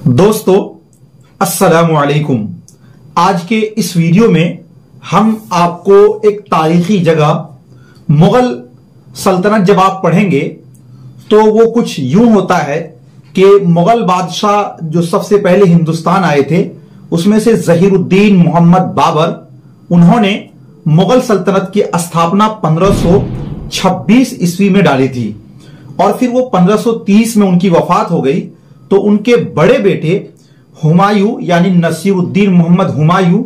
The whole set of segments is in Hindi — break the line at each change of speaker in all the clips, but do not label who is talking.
दोस्तों अस्सलामु अलैकुम। आज के इस वीडियो में हम आपको एक तारीखी जगह मुगल सल्तनत जब आप पढ़ेंगे तो वो कुछ यूं होता है कि मुगल बादशाह जो सबसे पहले हिंदुस्तान आए थे उसमें से जहीरुद्दीन मोहम्मद बाबर, उन्होंने मुगल सल्तनत की स्थापना 1526 ईस्वी में डाली थी और फिर वो 1530 में उनकी वफात हो गई। तो उनके बड़े बेटे हुमायूं यानी नसीरुद्दीन मोहम्मद हुमायूं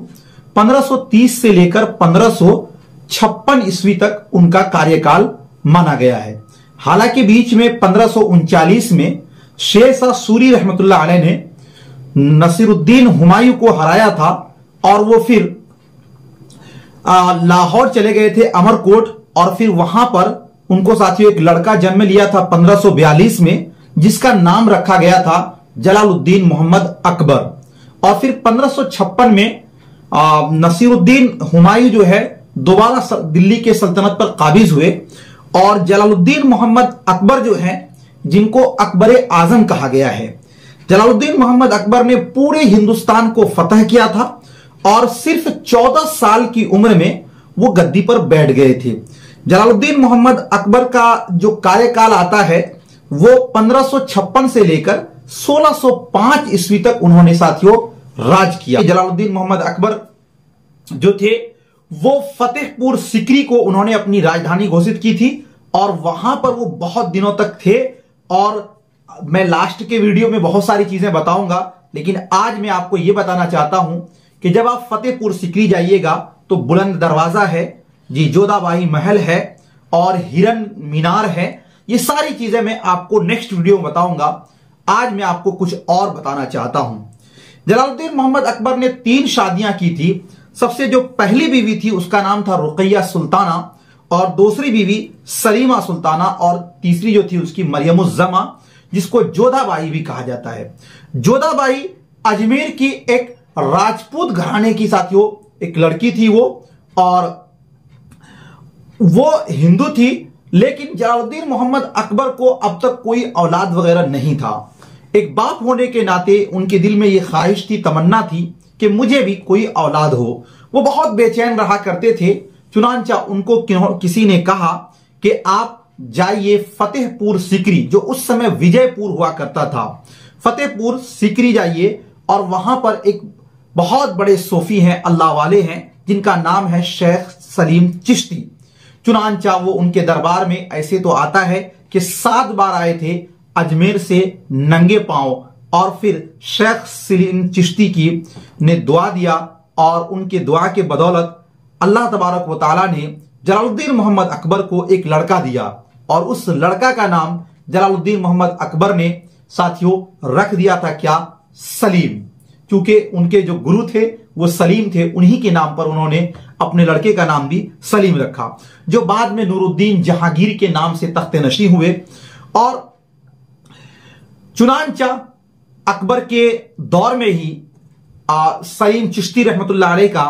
1530 से लेकर 1556 ईस्वी तक उनका कार्यकाल माना गया है। हालांकि बीच में 1539 में शेर शाह सूरी रहमतुल्लाह अलैह ने नसीरुद्दीन हुमायूं को हराया था और वो फिर लाहौर चले गए थे, अमरकोट, और फिर वहां पर उनको साथियों एक लड़का जन्म लिया था 1542 में, जिसका नाम रखा गया था जलालुद्दीन मोहम्मद अकबर। और फिर 1556 में नसीरुद्दीन हुमायूं जो है दोबारा दिल्ली के सल्तनत पर काबिज हुए और जलालुद्दीन मोहम्मद अकबर जो है, जिनको अकबर आजम कहा गया है, जलालुद्दीन मोहम्मद अकबर ने पूरे हिंदुस्तान को फतह किया था और सिर्फ 14 साल की उम्र में वो गद्दी पर बैठ गए थे। जलालुद्दीन मोहम्मद अकबर का जो कार्यकाल आता है वो 1556 से लेकर 1605 ईस्वी तक उन्होंने साथियों राज किया। जलालुद्दीन मोहम्मद अकबर जो थे वो फतेहपुर सिकरी को उन्होंने अपनी राजधानी घोषित की थी और वहां पर वो बहुत दिनों तक थे। और मैं लास्ट के वीडियो में बहुत सारी चीजें बताऊंगा, लेकिन आज मैं आपको यह बताना चाहता हूं कि जब आप फतेहपुर सिकरी जाइएगा तो बुलंद दरवाजा है जी, जोधाबाई महल है और हिरन मीनार है। ये सारी चीजें मैं आपको नेक्स्ट वीडियो में बताऊंगा। आज मैं आपको कुछ और बताना चाहता हूं। जलालुद्दीन मोहम्मद अकबर ने 3 शादियां की थी। सबसे जो पहली बीवी थी उसका नाम था रुकैया सुल्ताना और दूसरी बीवी सलीमा सुल्ताना और तीसरी जो थी उसकी मरियमुज़्ज़मा, जिसको जोधाबाई भी कहा जाता है। जोधाबाई अजमेर की एक राजपूत घराने की साथियों एक लड़की थी वो, और वो हिंदू थी, लेकिन जलालुद्दीन मोहम्मद अकबर को अब तक कोई औलाद वगैरह नहीं था। एक बाप होने के नाते उनके दिल में यह ख्वाहिश थी, तमन्ना थी कि मुझे भी कोई औलाद हो। वो बहुत बेचैन रहा करते थे। चुनांचा उनको किसी ने कहा कि आप जाइए फतेहपुर सिकरी, जो उस समय विजयपुर हुआ करता था, फतेहपुर सिकरी जाइए और वहां पर एक बहुत बड़े सूफी हैं, अल्लाह वाले हैं, जिनका नाम है शेख सलीम चिश्ती। चुनांचा वो उनके दरबार में ऐसे तो आता है कि 7 बार आए थे अजमेर से नंगे पांव, और फिर शेख सलीम चिश्ती की ने दुआ दिया और उनके दुआ के बदौलत अल्लाह तबारक व तआला ने जलालुद्दीन मोहम्मद अकबर को एक लड़का दिया और उस लड़का का नाम जलालुद्दीन मोहम्मद अकबर ने साथियों रख दिया था क्या? सलीम। क्योंकि उनके जो गुरु थे वो सलीम थे, उन्हीं के नाम पर उन्होंने अपने लड़के का नाम भी सलीम रखा, जो बाद में नूरुद्दीन जहांगीर के नाम से तख्ते नशी हुए। और चुनांचा अकबर के दौर में ही सलीम चिश्ती रहमतुल्लाह अलैह का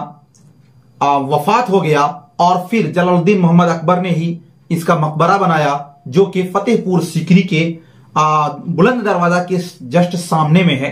वफात हो गया और फिर जलालुद्दीन मोहम्मद अकबर ने ही इसका मकबरा बनाया, जो कि फतेहपुर सिकरी के बुलंद दरवाजा के जस्ट सामने में है।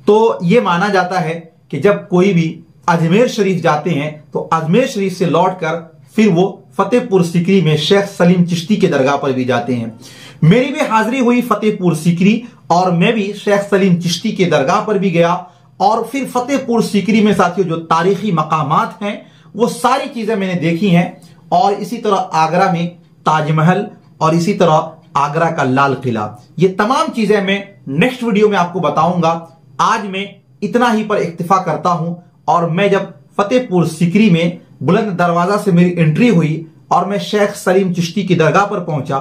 तो यह माना जाता है कि जब कोई भी अजमेर शरीफ जाते हैं तो अजमेर शरीफ से लौटकर फिर वो फतेहपुर सिकरी में शेख सलीम चिश्ती के दरगाह पर भी जाते हैं। मेरी भी हाजिरी हुई फतेहपुर सिकरी और मैं भी शेख सलीम चिश्ती के दरगाह पर भी गया। और फिर फतेहपुर सिकरी में साथियों जो तारीखी मकामात हैं वो सारी चीजें मैंने देखी हैं। और इसी तरह आगरा में ताजमहल और इसी तरह आगरा का लाल किला, ये तमाम चीजें मैं नेक्स्ट वीडियो में आपको बताऊंगा। आज मैं इतना ही पर इक्तिफा करता हूं। और मैं जब फतेहपुर सिकरी में बुलंद दरवाजा से मेरी एंट्री हुई और मैं शेख सलीम चिश्ती की दरगाह पर पहुंचा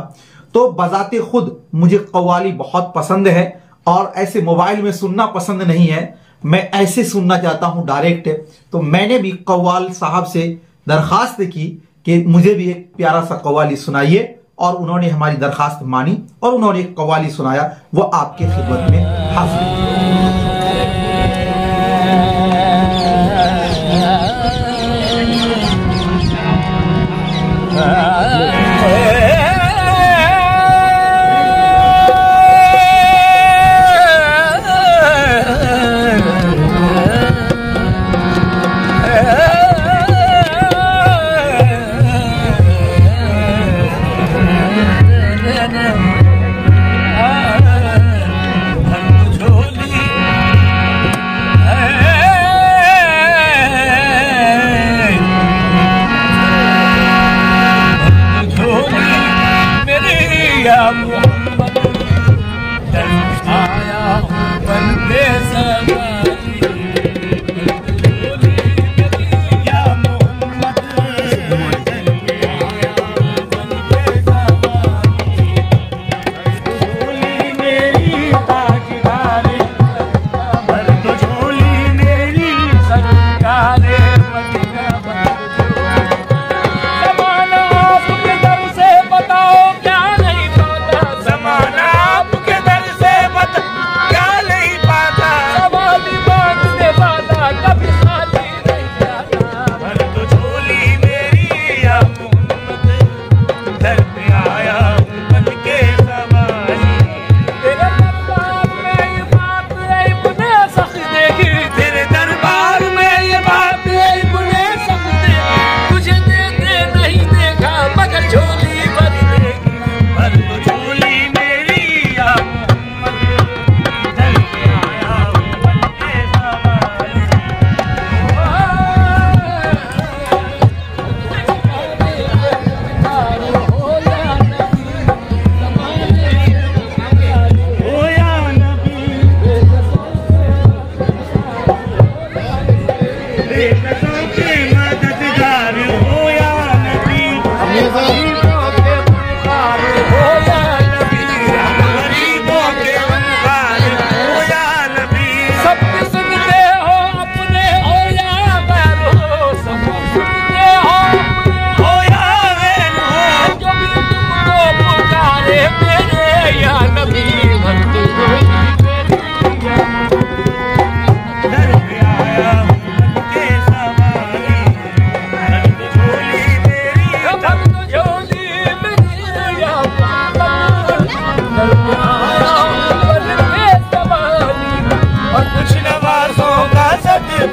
तो बजाते खुद मुझे कव्वाली बहुत पसंद है और ऐसे मोबाइल में सुनना पसंद नहीं है, मैं ऐसे सुनना चाहता हूं डायरेक्ट। तो मैंने भी कव्वाल साहब से दरखास्त की कि मुझे भी एक प्यारा सा कव्वाली सुनाइए, और उन्होंने हमारी दरखास्त मानी और उन्होंने एक कव्वाली सुनाया, वो आपके खिदमत में हाजिर है।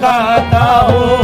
गाता हूँ।